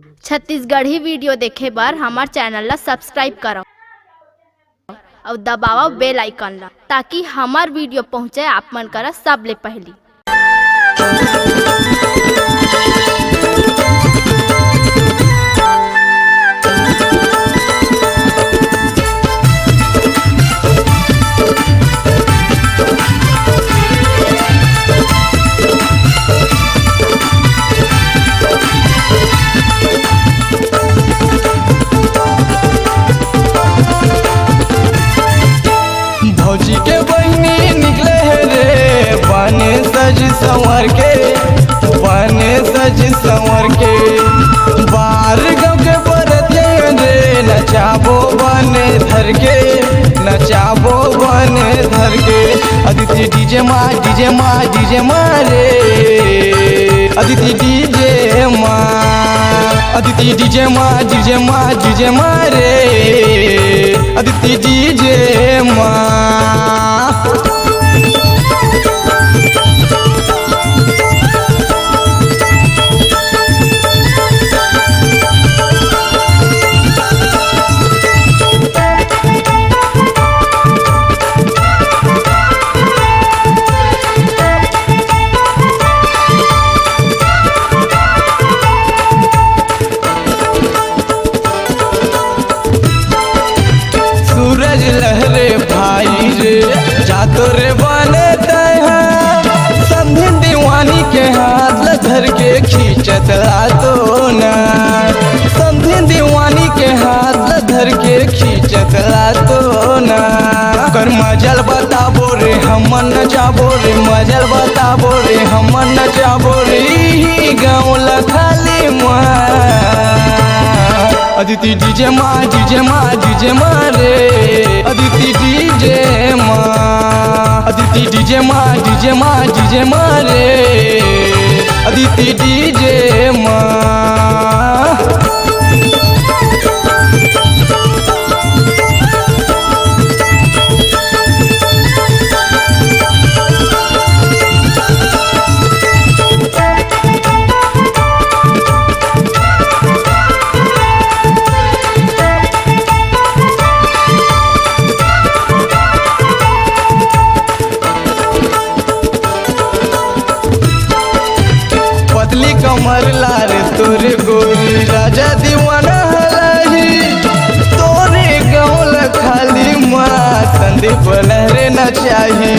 Chhattisgarhi video देखे बर हमार चैनल ला सब्सक्राइब करो और दबाओ बेल आइकन ला ताकि हमार वीडियो पहुँचे आप मन करा सबले पहली। भौजी के बहनी निकले है रे बने सज संवर के, बने सज संवर के बार गाँव के बरते रे नचाबो बने धर के, नचाबो बने धर के। अदिति डीजे माँ डीजे माँ डीजे माँ रे, अदिति डीजे माँ, अदिति डीजे माँ डीजे माँ डीजे माँ रे, अदिति डीजे माँ। सूरज लहरे भाई रे जातो रे बने तैहा, संधि दीवानी के हाथ धर के खींचत लातो ना, संधि दीवानी के हाथ धर के खींचत लातो ना। कर मजल बताबो रे हमन नचाबो रे, मजल बताबो रे हमन नचाबो रे गाँव ला खाली माँ। अदिति डीजे माँ डीजे माँ डीजे माँ रे, अदिति डीजे माँ, अदिति डीजे माँ डीजे माँ डीजे माँ रे, अदिति डीजे माँ। पतली कमर लार तोरे गोरी राजा दीवाना हलाही, तोरे गाँव खाली माँ संदीप लहरे न चाही,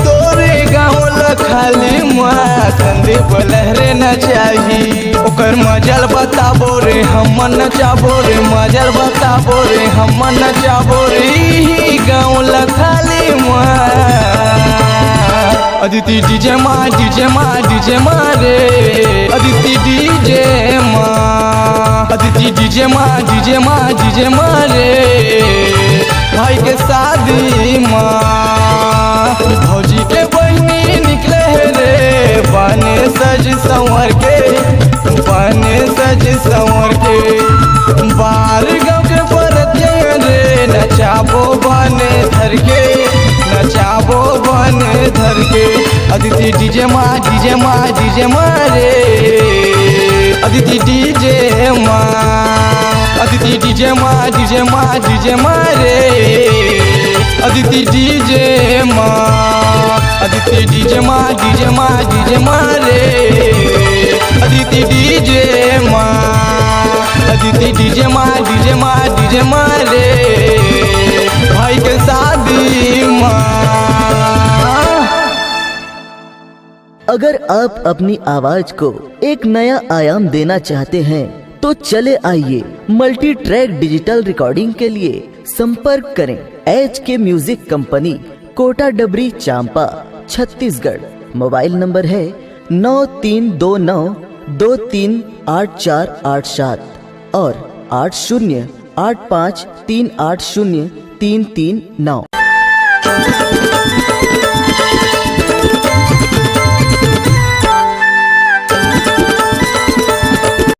तोरे गाँव खाली माँ संदीप लहरे न चाही। ओकर मजल बताबो रे हमन नचाबो रे, मजल बताबो रे हमन नचाबो रे गाँव खाली माँ। अदिति डीजे माँ डीजे माँ डीजे माँ रे, अदिति डीजे माँ, अदिति डीजे माँ डीजे माँ डीजे माँ रे भाई के शादी माँ। भौजी के बहनी निकले है रे बने सज संवर के, बने सज संवर के बार गाँव के बरते रे नचाबो बने धर के, नचाबो बने धर के। अदिति डीजे माँ डीजे माँ डीजे माँ रे, अदिति डीजे माँ, अदिति डीजे माँ डीजे माँ डीजे माँ रे, अदिति डीजे माँ, अदिति डीजे माँ डीजे माँ डीजे माँ रे, अदिति डीजे माँ, अदिति डीजे माँ डीजे माँ डीजे माँ रे भाई के शादी माँ। अगर आप अपनी आवाज को एक नया आयाम देना चाहते हैं तो चले आइए मल्टी ट्रैक डिजिटल रिकॉर्डिंग के लिए संपर्क करें HK म्यूजिक कंपनी, कोटा डबरी चांपा, छत्तीसगढ़। मोबाइल नंबर है 9329238487 और 8085380339।